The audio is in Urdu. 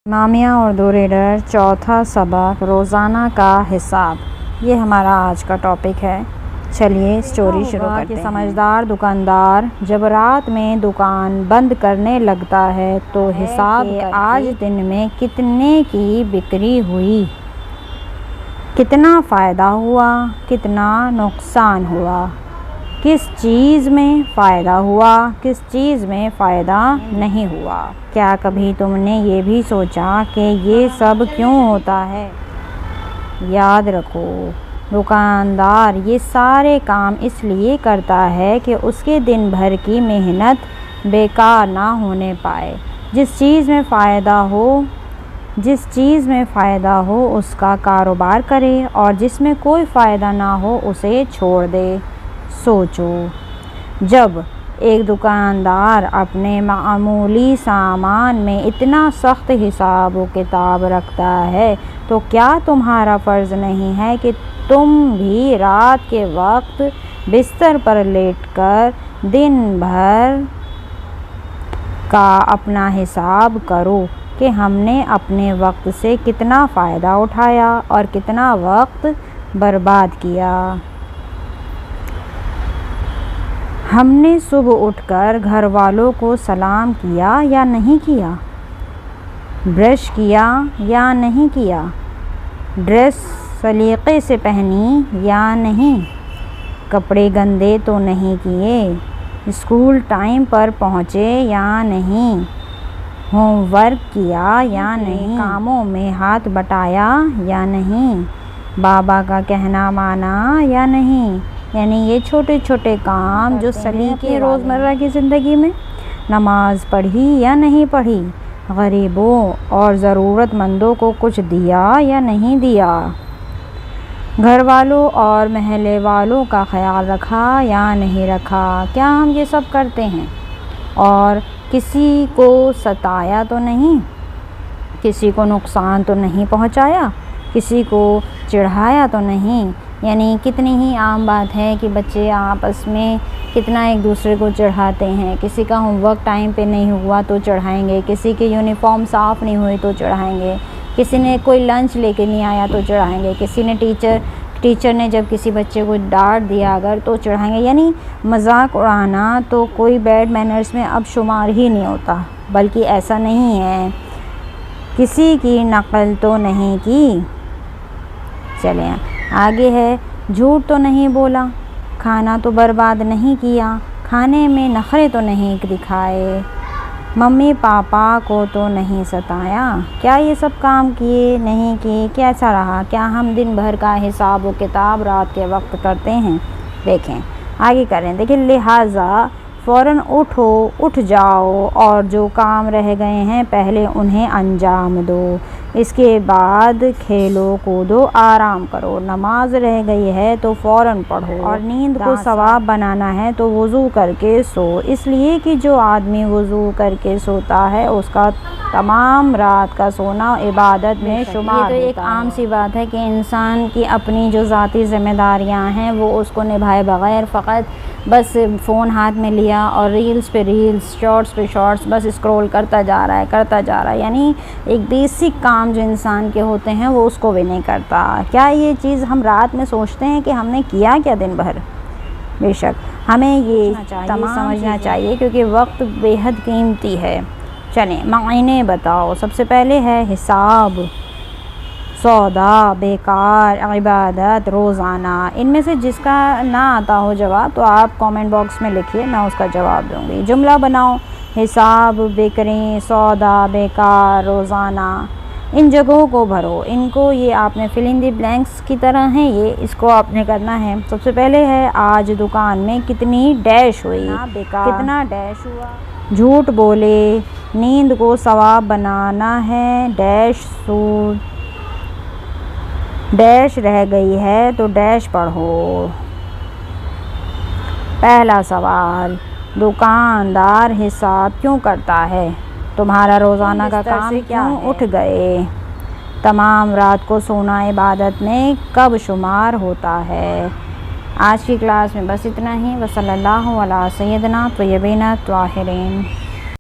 امامیہ اردو ریڈر، چوتھا سبق روزانہ کا حساب، یہ ہمارا آج کا ٹاپک ہے۔ چلیے سٹوری شروع کرتے ہیں۔ سمجھدار دکاندار جب رات میں دکان بند کرنے لگتا ہے تو حساب کہ آج دن میں کتنے کی بکری ہوئی، کتنا فائدہ ہوا، کتنا نقصان ہوا، کس چیز میں فائدہ ہوا، کس چیز میں فائدہ نہیں ہوا۔ کیا کبھی تم نے یہ بھی سوچا کہ یہ سب کیوں ہوتا ہے؟ یاد رکھو، دکاندار یہ سارے کام اس لیے کرتا ہے کہ اس کے دن بھر کی محنت بیکار نہ ہونے پائے۔ جس چیز میں فائدہ ہو اس کا کاروبار کرے اور جس میں کوئی فائدہ نہ ہو اسے چھوڑ دے۔ سوچو، جب ایک دکاندار اپنے معمولی سامان میں اتنا سخت حساب و کتاب رکھتا ہے تو کیا تمہارا فرض نہیں ہے کہ تم بھی رات کے وقت بستر پر لیٹ کر دن بھر کا اپنا حساب کرو کہ ہم نے اپنے وقت سے کتنا فائدہ اٹھایا اور کتنا وقت برباد کیا۔ ہم نے صبح اٹھ کر گھر والوں کو سلام کیا یا نہیں کیا؟ برش کیا یا نہیں کیا؟ ڈریس سلیقے سے پہنی یا نہیں؟ کپڑے گندے تو نہیں کیے؟ اسکول ٹائم پر پہنچے یا نہیں؟ ہوم ورک کیا یا نہیں؟ کاموں میں ہاتھ بٹایا یا نہیں؟ بابا کا کہنا مانا یا نہیں؟ یعنی یہ چھوٹے چھوٹے کام جو سلیقے روزمرہ کی زندگی میں، نماز پڑھی یا نہیں پڑھی، غریبوں اور ضرورت مندوں کو کچھ دیا یا نہیں دیا، گھر والوں اور محلے والوں کا خیال رکھا یا نہیں رکھا۔ کیا ہم یہ سب کرتے ہیں اور کسی کو ستایا تو نہیں، کسی کو نقصان تو نہیں پہنچایا، کسی کو چڑھایا تو نہیں؟ یعنی کتنی ہی عام بات ہے کہ بچے آپس میں کتنا ایک دوسرے کو چڑھاتے ہیں۔ کسی کا ہوم ورک ٹائم پہ نہیں ہوا تو چڑھائیں گے، کسی کی یونیفارم صاف نہیں ہوئی تو چڑھائیں گے، کسی نے کوئی لنچ لے کے نہیں آیا تو چڑھائیں گے، کسی نے ٹیچر نے جب کسی بچے کو ڈانٹ دیا اگر تو چڑھائیں گے۔ یعنی مذاق اڑانا تو کوئی بیڈ مینرز میں اب شمار ہی نہیں ہوتا، بلکہ ایسا نہیں ہے۔ کسی کی نقل تو نہیں کی۔ چلیں آگے ہے، جھوٹ تو نہیں بولا، کھانا تو برباد نہیں کیا، کھانے میں نخرے تو نہیں دکھائے، ممی پاپا کو تو نہیں ستایا۔ کیا یہ سب کام کیے نہیں کیے؟ کیسا رہا؟ کیا ہم دن بھر کا حساب و کتاب رات کے وقت کرتے ہیں؟ دیکھیں آگے کریں، دیکھیں لہٰذا فوراً اٹھ جاؤ اور جو کام رہ گئے ہیں پہلے انہیں انجام دو، اس کے بعد کھیلو کودو آرام کرو، نماز رہ گئی ہے تو فوراً پڑھو، اور نیند کو ثواب بنانا ہے تو وضو کر کے سو، اس لیے کہ جو آدمی وضو کر کے سوتا ہے اس کا تمام رات کا سونا عبادت میں شمار ہوتا ہے۔ یہ تو ایک عام سی بات ہے کہ انسان کی اپنی جو ذاتی ذمہ داریاں ہیں وہ اس کو نبھائے بغیر فقط بس فون ہاتھ میں لیا اور ریلز پہ ریلز، شارٹس پہ شارٹس بس اسکرول کرتا جا رہا ہے، یعنی ایک بیسک کام جو انسان کے ہوتے ہیں وہ اس کو بھی نہیں کرتا۔ کیا یہ چیز ہم رات میں سوچتے ہیں کہ ہم نے کیا کیا دن بھر؟ بے شک ہمیں یہ تمام سمجھنا چاہیے کیونکہ وقت بے حد قیمتی ہے۔ چلیں معنی بتاؤ۔ سب سے پہلے ہے حساب، سودا، بیکار، عبادت، روزانہ۔ ان میں سے جس کا نہ آتا ہو جواب تو آپ کامنٹ باکس میں لکھیے، میں اس کا جواب دوں گی۔ جملہ بناؤ، حساب، بکری، سودا، بیکار، روزانہ، ان جگہوں کو بھرو۔ ان کو یہ آپ نے فل ان دی بلینکس کی طرح ہیں، اس کو آپ نے کرنا ہے۔ سب سے پہلے ہے آج دکان میں کتنی ڈیش ہوئی، کتنا ڈیش ہوا، جھوٹ بولے، نیند کو ثواب بنانا ہے، ڈیش سود، ڈیش رہ گئی ہے تو ڈیش پڑھو۔ پہلا سوال، دکاندار حساب کیوں کرتا ہے؟ تمہارا روزانہ کا کام کیوں اٹھ گئے؟ تمام رات کو سونا عبادت میں کب شمار ہوتا ہے؟ آج کی کلاس میں بس اتنا ہی۔ وصلی اللہ علی سیدنا طیبین طاہرین۔